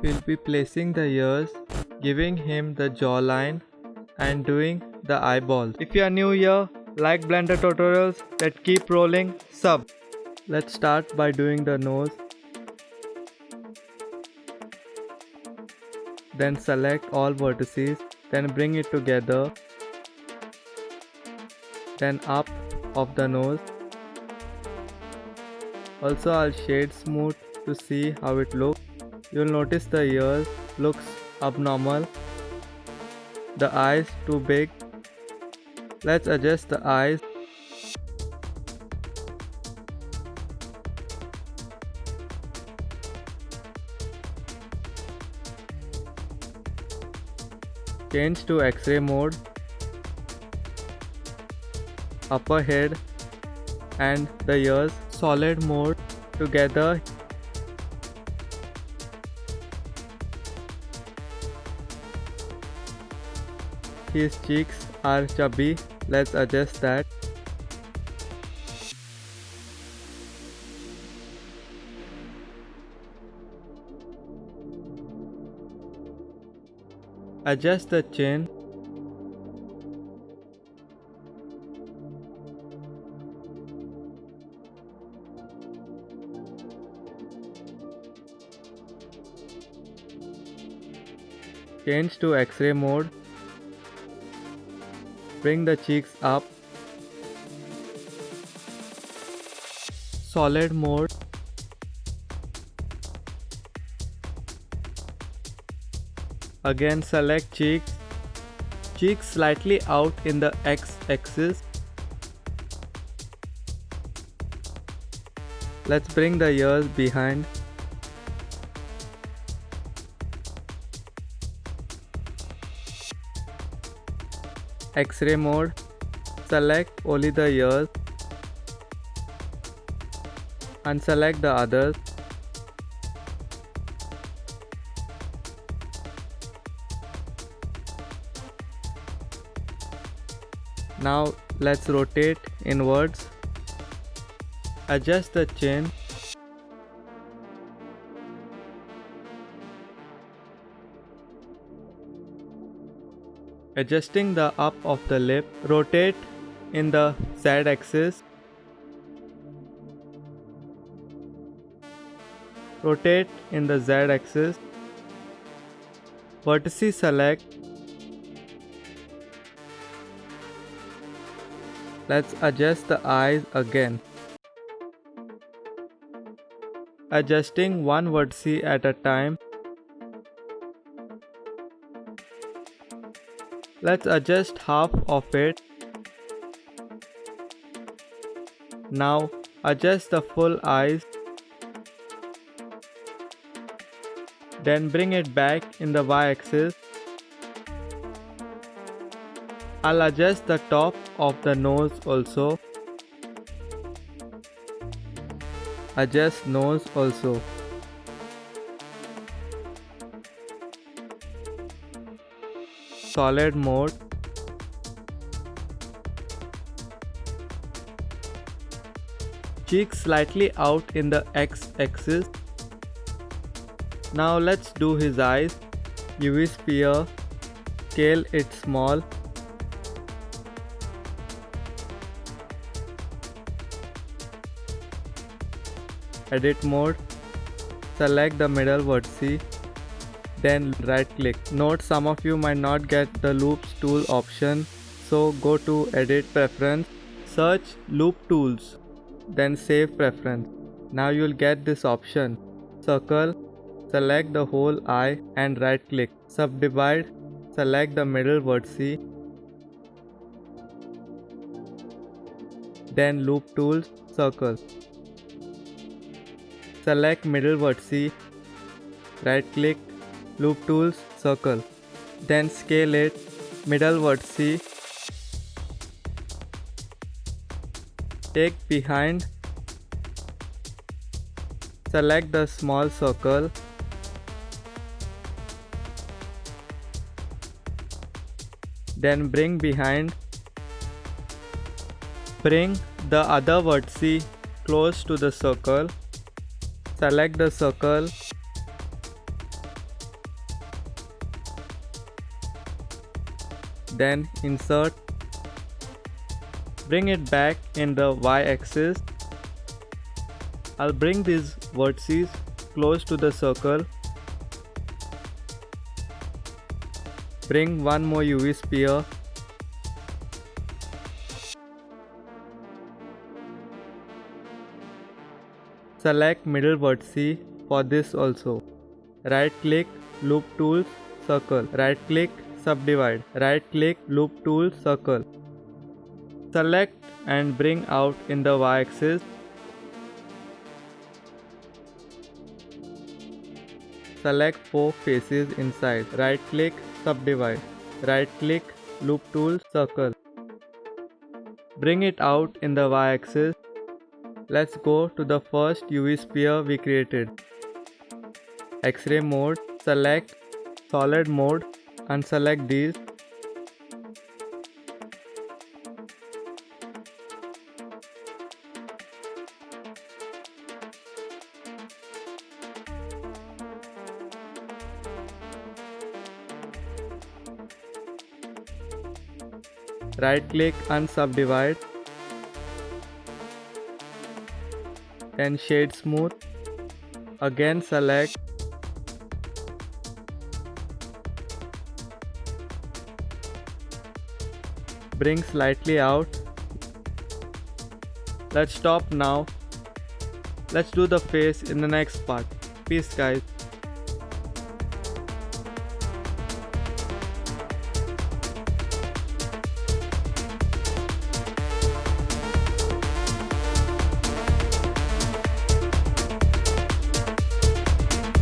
we'll be placing the ears, giving him the jawline and doing the eyeballs. If you are new here, like Blender tutorials that keep rolling, sub. Let's start by doing the nose. Then select all vertices, then bring it together. Then up of the nose. Also I'll shade smooth to see how it looks. You'll notice the ears looks abnormal. The eyes too big. Let's adjust the eyes. Change to X-ray mode. Upper head and the ears solid mode together. His cheeks are chubby. Let's adjust that. Adjust the chin. Change to X-ray mode. Bring the cheeks up. Solid mode. Again select cheeks. Cheeks slightly out in the X-axis. Let's bring the ears behind. X-ray mode. Select only the ears. Unselect the others. Now let's rotate inwards. Adjust the chin. Adjusting the up of the lip. Rotate in the Z-axis. Rotate in the Z-axis. Vertices select. Let's adjust the eyes again. Adjusting one vertex at a time. Let's adjust half of it. Now adjust the full eyes. Then bring it back in the Y-axis. I'll adjust the top of the nose also. Adjust nose also. Solid mode. Cheeks slightly out in the X-axis. Now let's do his eyes. UV sphere. Scale it small. Edit mode. Select the middle vertex. Then right click. Note some of you might not get the loops tool option, so go to edit preference, search loop tools, then save preference. Now you'll get this option. Circle, select the whole eye and right click. Subdivide, select the middle vertex. Then loop tools, circle. Select middle vertex, right click, loop tools, circle. Then scale it, middle vertex. Take behind. Select the small circle. Then bring behind. Bring the other vertex close to the circle. Select the circle. then insert. Bring it back in the y-axis. I'll bring these vertices close to the circle. Bring one more UV sphere. Select middle vertice for this also. Right click, loop tools, circle. Right click, subdivide. Right click, loop tool, circle. Select and bring out in the y-axis. Select 4 faces inside. Right click, subdivide. Right click, loop tool, circle. Bring it out in the y-axis. Let's go to the first UV sphere we created. X-ray mode, select solid mode, unselect these. Right click, unsubdivide. Then shade smooth. Again select. Bring slightly out. Let's stop now. Let's do the face in the next part. Peace guys.